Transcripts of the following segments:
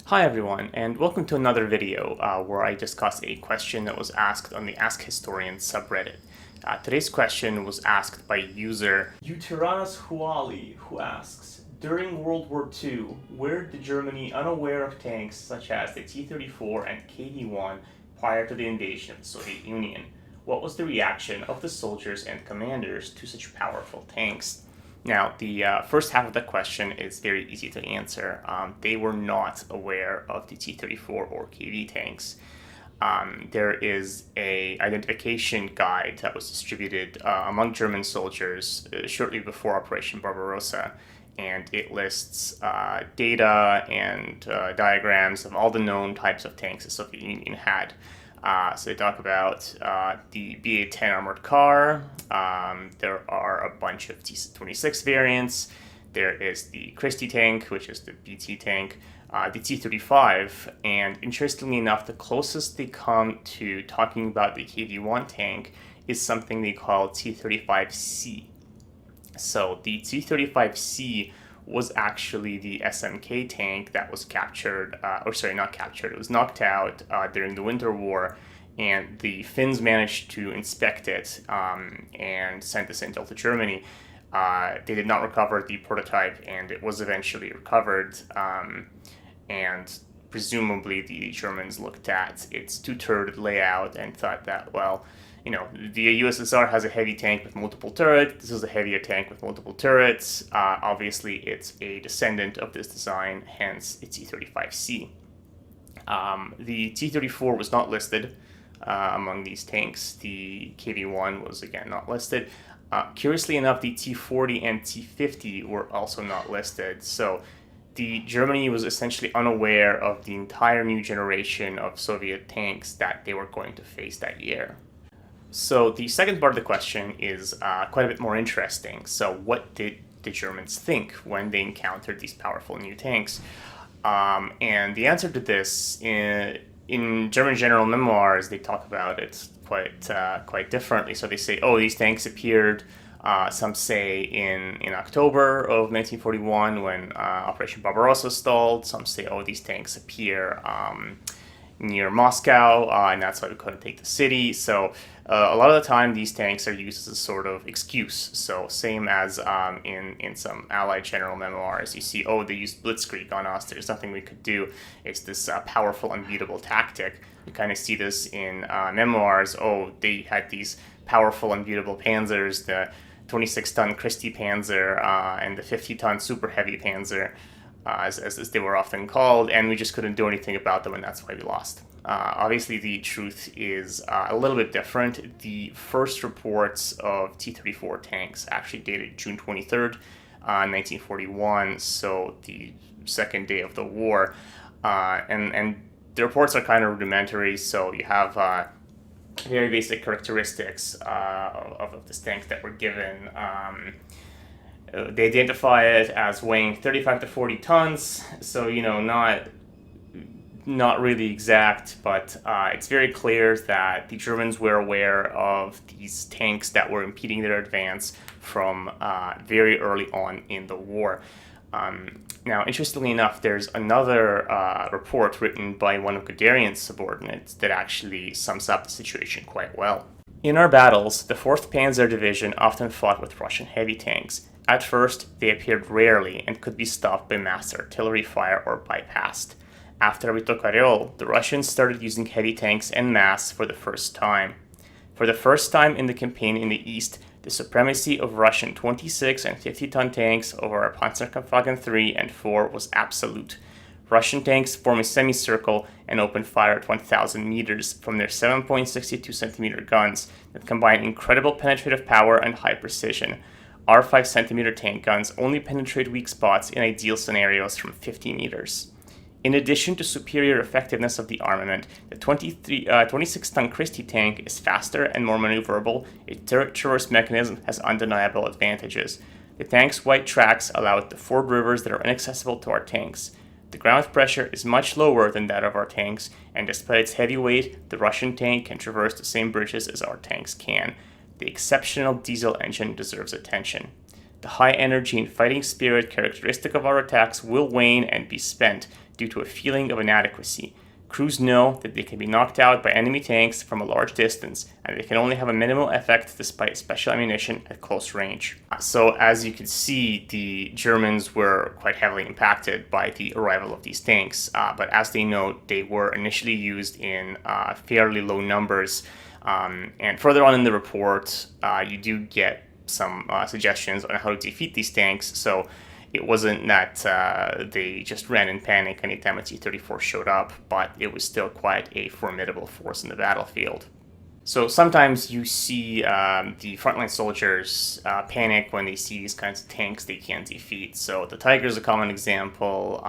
Hi everyone, and welcome to another video where I discuss a question that was asked on the Ask Historian subreddit. Today's question was asked by user Uteranus Huali, who asks, during World War II, where did Germany, unaware of tanks such as the T-34 and KV-1 prior to the invasion of the Soviet Union? What was the reaction of the soldiers and commanders to such powerful tanks? Now, the first half of the question is very easy to answer. They were not aware of the T-34 or KV tanks. There is an identification guide that was distributed among German soldiers shortly before Operation Barbarossa, and it lists data and diagrams of all the known types of tanks the Soviet Union had. So they talk about the BA-10 armored car. There are a bunch of T-26 variants. There is the Christie tank, which is the BT tank, the T-35, and interestingly enough, the closest they come to talking about the KV-1 tank is something they call T-35C. So the T-35C was actually the SMK tank that was captured, not captured, it was knocked out during the Winter War, and the Finns managed to inspect it and sent this intel to Germany. They did not recover the prototype, and it was eventually recovered, and presumably the Germans looked at its two-turret layout and thought that, well, the USSR has a heavy tank with multiple turrets. This is a heavier tank with multiple turrets. Obviously, it's a descendant of this design, hence it's T-35C. The T-34 was not listed among these tanks. The KV-1 was, again, not listed. Curiously enough, the T-40 and T-50 were also not listed. So Germany was essentially unaware of the entire new generation of Soviet tanks that they were going to face that year. So the second part of the question is quite a bit more interesting. So what did the Germans think when they encountered these powerful new tanks? And the answer to this, in German general memoirs, they talk about it quite differently. So they say, oh, these tanks appeared, some say in October of 1941 when Operation Barbarossa stalled. Some say, oh, these tanks appear near Moscow, and that's why we couldn't take the city. So a lot of the time, these tanks are used as a sort of excuse. So same as in some Allied general memoirs, you see, oh, they used blitzkrieg on us. There's nothing we could do. It's this powerful, unbeatable tactic. You kind of see this in memoirs. Oh, they had these powerful, unbeatable panzers, the 26-ton Christie Panzer and the 50-ton super heavy Panzer. As they were often called, and we just couldn't do anything about them, and that's why we lost. Obviously, the truth is a little bit different. The first reports of T-34 tanks actually dated June 23rd, 1941, so the second day of the war. And the reports are kind of rudimentary, so you have very basic characteristics of this tank that were given. They identify it as weighing 35 to 40 tons, so not really exact, but it's very clear that the Germans were aware of these tanks that were impeding their advance from very early on in the war. Now, interestingly enough, there's another report written by one of Guderian's subordinates that actually sums up the situation quite well. In our battles, the 4th Panzer Division often fought with Russian heavy tanks. At first, they appeared rarely and could be stopped by mass artillery fire or bypassed. After we took Oryol, the Russians started using heavy tanks en masse for the first time. For the first time in the campaign in the east, the supremacy of Russian 26 and 50-ton tanks over our Panzerkampfwagen 3 and 4 was absolute. Russian tanks form a semicircle and open fire at 1,000 meters from their 7.62 centimeter guns that combine incredible penetrative power and high precision. Our 5-centimeter tank guns only penetrate weak spots in ideal scenarios from 50 meters. In addition to superior effectiveness of the armament, the 26-ton Christie tank is faster and more maneuverable. Its turret traverse mechanism has undeniable advantages. The tank's wide tracks allow it to ford rivers that are inaccessible to our tanks. The ground pressure is much lower than that of our tanks, and despite its heavy weight, the Russian tank can traverse the same bridges as our tanks can. The exceptional diesel engine deserves attention. The high energy and fighting spirit characteristic of our attacks will wane and be spent. due to a feeling of inadequacy. Crews know that they can be knocked out by enemy tanks from a large distance, and they can only have a minimal effect despite special ammunition at close range. So as you can see, the Germans were quite heavily impacted by the arrival of these tanks, but as they note, they were initially used in fairly low numbers, and further on in the report, you do get some suggestions on how to defeat these tanks. So it wasn't that they just ran in panic anytime a T-34 showed up, but it was still quite a formidable force in the battlefield. So sometimes you see the frontline soldiers panic when they see these kinds of tanks they can't defeat. So the Tiger is a common example.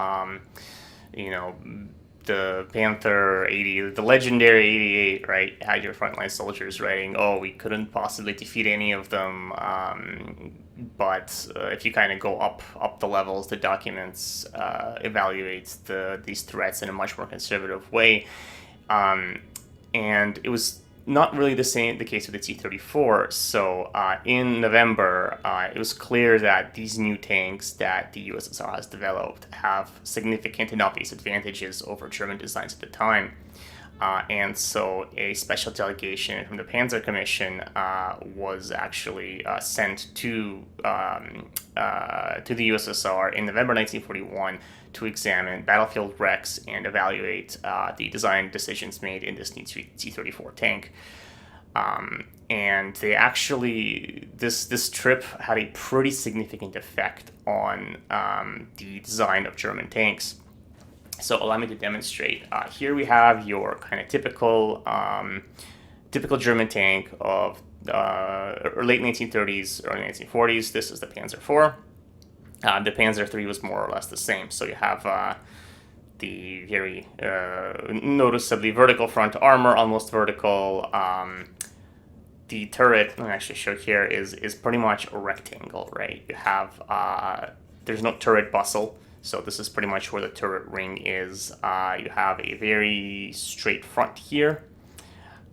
The Panther 80, the legendary 88, right, had your frontline soldiers writing, oh, we couldn't possibly defeat any of them, but if you kind of go up the levels, the documents evaluate these threats in a much more conservative way, and it was not really the case with the T-34. So in November, it was clear that these new tanks that the USSR has developed have significant and obvious advantages over German designs at the time. And so a special delegation from the Panzer Commission was actually sent to the USSR in November 1941 to examine battlefield wrecks and evaluate the design decisions made in this new T-34 tank. And they actually, this trip had a pretty significant effect on the design of German tanks. So allow me to demonstrate. Here we have your kind of typical German tank of late 1930s, early 1940s. This is the Panzer IV. The Panzer III was more or less the same. So you have the very noticeably vertical front armor, almost vertical. The turret, I'm actually show here, is pretty much a rectangle, right? You have, there's no turret bustle. So this is pretty much where the turret ring is. You have a very straight front here,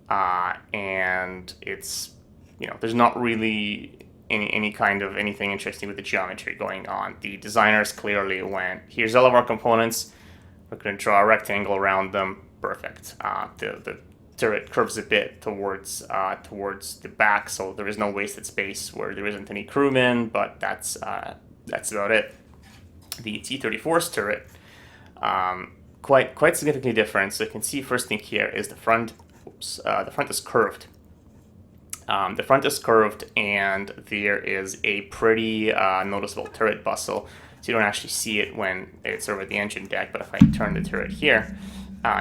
and it's, there's not really any kind of anything interesting with the geometry going on. The designers clearly went, here's all of our components, we're going to draw a rectangle around them, perfect. The turret curves a bit towards the back, so there is no wasted space where there isn't any crewmen, but that's about it. The T-34's turret, quite significantly different. So you can see first thing here is the front. The front is curved. The front is curved, and there is a pretty noticeable turret bustle. So you don't actually see it when it's over the engine deck. But if I turn the turret here,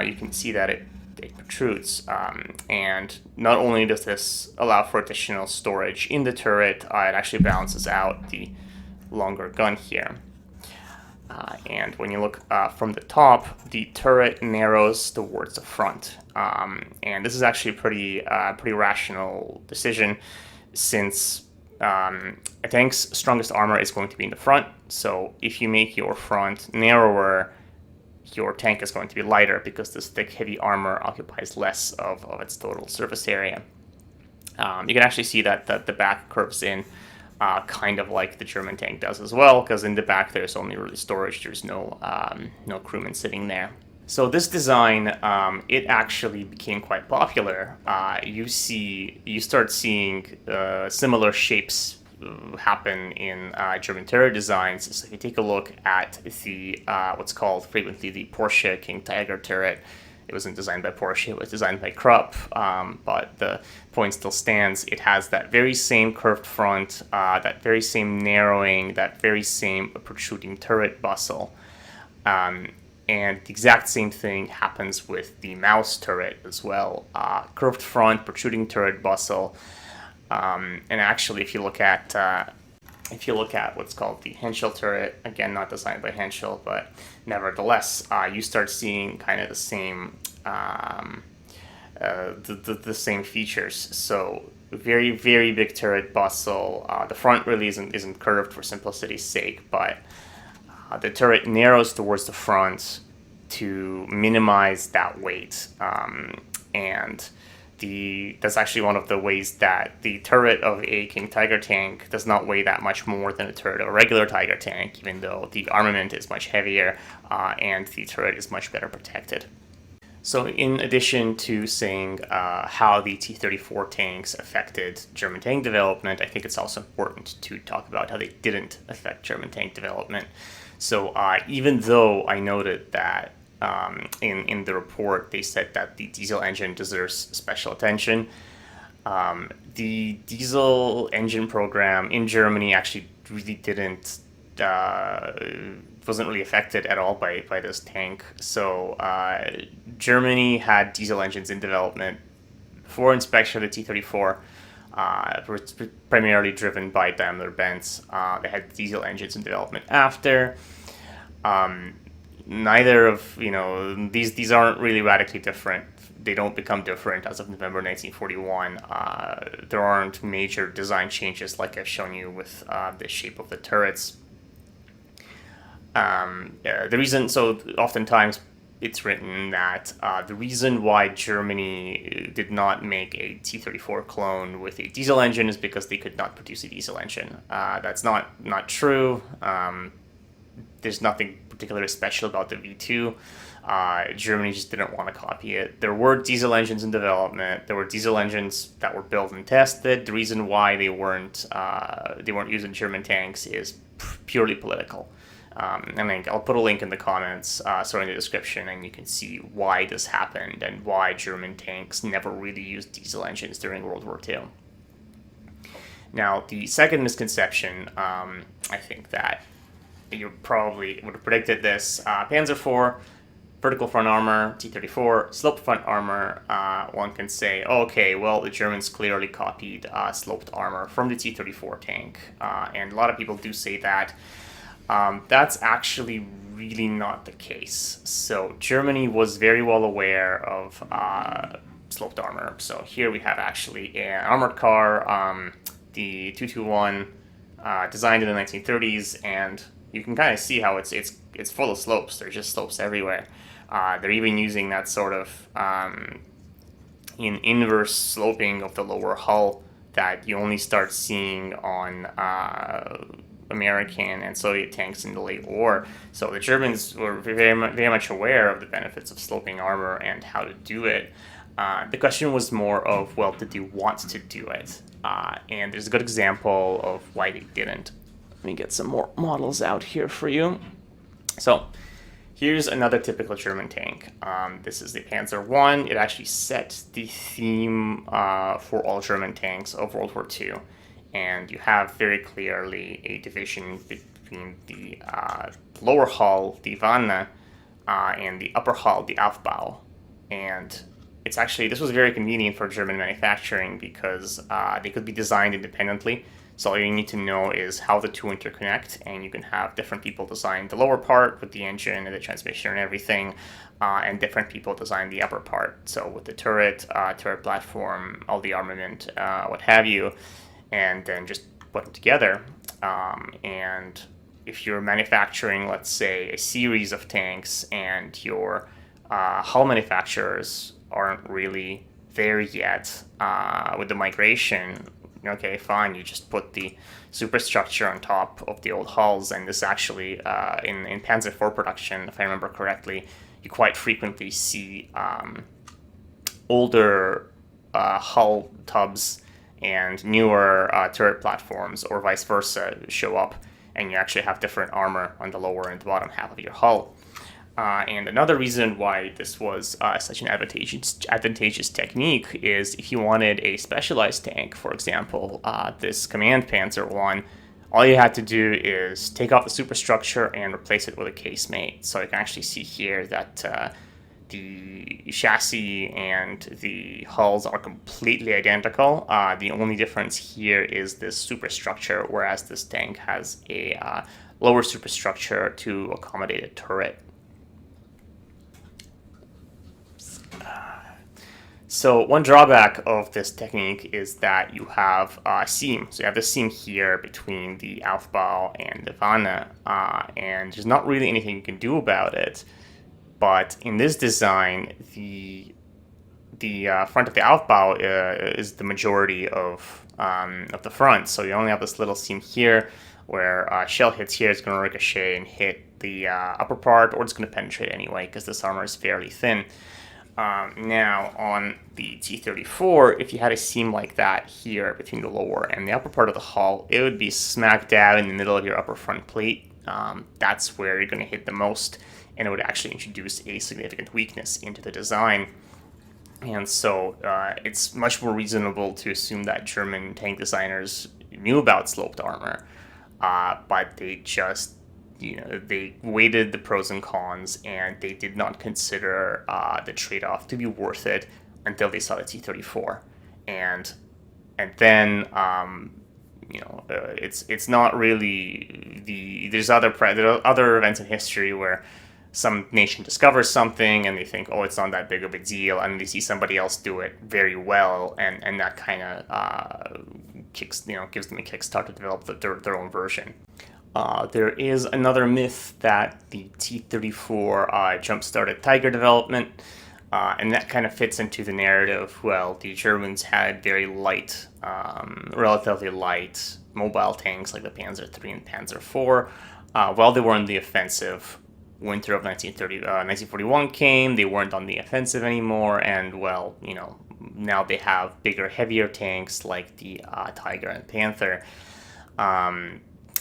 you can see that it protrudes. And not only does this allow for additional storage in the turret, it actually balances out the longer gun here. And when you look from the top, the turret narrows towards the front. And this is actually a pretty rational decision, since a tank's strongest armor is going to be in the front. So if you make your front narrower, your tank is going to be lighter because this thick, heavy armor occupies less of its total surface area. You can actually see that the back curves in, kind of like the German tank does as well, because in the back there's only really storage. There's no crewmen sitting there. So this design, it actually became quite popular. You start seeing similar shapes happen in German turret designs. So if you take a look at the what's called frequently the Porsche King Tiger turret, it wasn't designed by Porsche, it was designed by Krupp, but the point still stands. It has that very same curved front, that very same narrowing, that very same protruding turret bustle. And the exact same thing happens with the Maus turret as well. Curved front, protruding turret bustle. And actually, if you look at what's called the Henschel turret, again, not designed by Henschel, but nevertheless, you start seeing kind of the same the same features. So very, very big turret bustle. The front really isn't curved for simplicity's sake, but the turret narrows towards the front to minimize that weight, and that's actually one of the ways that the turret of a King Tiger tank does not weigh that much more than a turret of a regular Tiger tank, even though the armament is much heavier and the turret is much better protected. So in addition to saying how the T-34 tanks affected German tank development, I think it's also important to talk about how they didn't affect German tank development. So even though I noted that in the report they said that the diesel engine deserves special attention, the diesel engine program in Germany actually really didn't wasn't really affected at all by this tank. So Germany had diesel engines in development for inspection of the T-34, primarily driven by Daimler-Benz. They had diesel engines in development after. Neither of, these aren't really radically different. They don't become different as of November 1941. There aren't major design changes like I've shown you with the shape of the turrets. The reason, so oftentimes it's written that the reason why Germany did not make a T-34 clone with a diesel engine is because they could not produce a diesel engine. That's not true. There's nothing particularly special about the V2. Germany just didn't want to copy it. There were diesel engines in development. There were diesel engines that were built and tested. The reason why they weren't used in German tanks is purely political. And I'll put a link in the comments, in the description, and you can see why this happened and why German tanks never really used diesel engines during World War II. Now, the second misconception, I think that you probably would have predicted this. Panzer IV, vertical front armor, T-34, sloped front armor. One can say, okay, well, the Germans clearly copied sloped armor from the T-34 tank. And a lot of people do say that. That's actually really not the case. So Germany was very well aware of sloped armor. So here we have actually an armored car, the 221, designed in the 1930s, and you can kind of see how it's full of slopes. There's just slopes everywhere. They're even using that sort of inverse sloping of the lower hull that you only start seeing on American and Soviet tanks in the late war. So the Germans were very much aware of the benefits of sloping armor and how to do it. The question was more of, well, did they want to do it? And there's a good example of why they didn't. Let me get some more models out here for you. So here's another typical German tank. This is the Panzer I. It actually set the theme for all German tanks of World War II. And you have very clearly a division between the lower hull, the Wanne, and the upper hull, the Aufbau. And it's actually, this was very convenient for German manufacturing because they could be designed independently. So all you need to know is how the two interconnect, and you can have different people design the lower part with the engine and the transmission and everything, and different people design the upper part. So with the turret, turret platform, all the armament, what have you, and then just put them together. And if you're manufacturing, let's say, a series of tanks and your hull manufacturers aren't really there yet with the migration, okay, fine, you just put the superstructure on top of the old hulls. And this actually, in Panzer IV production, if I remember correctly, you quite frequently see older hull tubs and newer turret platforms, or vice versa, show up, and you actually have different armor on the lower and the bottom half of your hull. And another reason why this was such an advantageous technique is if you wanted a specialized tank, for example, this Command Panzer I, all you had to do is take out the superstructure and replace it with a casemate. So you can actually see here that the chassis and the hulls are completely identical. The only difference here is this superstructure, whereas this tank has a lower superstructure to accommodate a turret. So one drawback of this technique is that you have a seam. So you have this seam here between the Aufbau and the Wanne, and there's not really anything you can do about it. But in this design, the the front of the Aufbau is the majority of the front. So you only have this little seam here where shell hits here, it's going to ricochet and hit the upper part, or it's going to penetrate anyway because this armor is fairly thin. Now, on the T-34, if you had a seam like that here between the lower and the upper part of the hull, it would be smack dab in the middle of your upper front plate. That's where you're going to hit the most, and it would actually introduce a significant weakness into the design. And so it's much more reasonable to assume that German tank designers knew about sloped armor, but they just, they weighed the pros and cons, and they did not consider the trade-off to be worth it until they saw the T-34. And then, it's not really there's other events in history where some nation discovers something and they think, oh, it's not that big of a deal, and they see somebody else do it very well, and that kind of gives them a kickstart to develop their own version. There is another myth that the T-34 jump-started Tiger development, and that kind of fits into the narrative. Well, the Germans had very light, relatively light mobile tanks like the Panzer III and Panzer IV. While they were in the offensive, winter of 1941 came, they weren't on the offensive anymore, and well, now they have bigger, heavier tanks like the Tiger and Panther.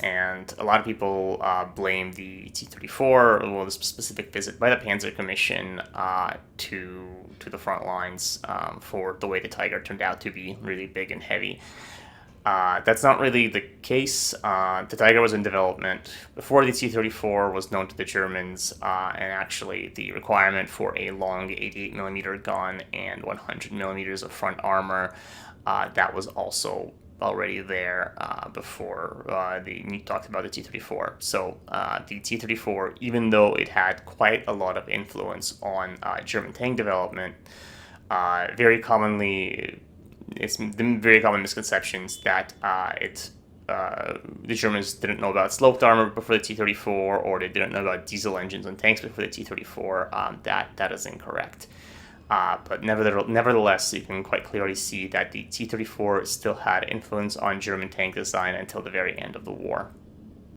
And a lot of people blame the T-34, well, the specific visit by the Panzer Commission to the front lines for the way the Tiger turned out to be really big and heavy. That's not really the case. The Tiger was in development before the T-34 was known to the Germans, and actually the requirement for a long 88mm gun and 100mm of front armor, that was also already there before you talked about the T-34. So the T-34, even though it had quite a lot of influence on German tank development, very commonly, it's the very common misconceptions that the Germans didn't know about sloped armor before the T-34, or they didn't know about diesel engines on tanks before the T-34. That is incorrect. But nevertheless, you can quite clearly see that the T-34 still had influence on German tank design until the very end of the war.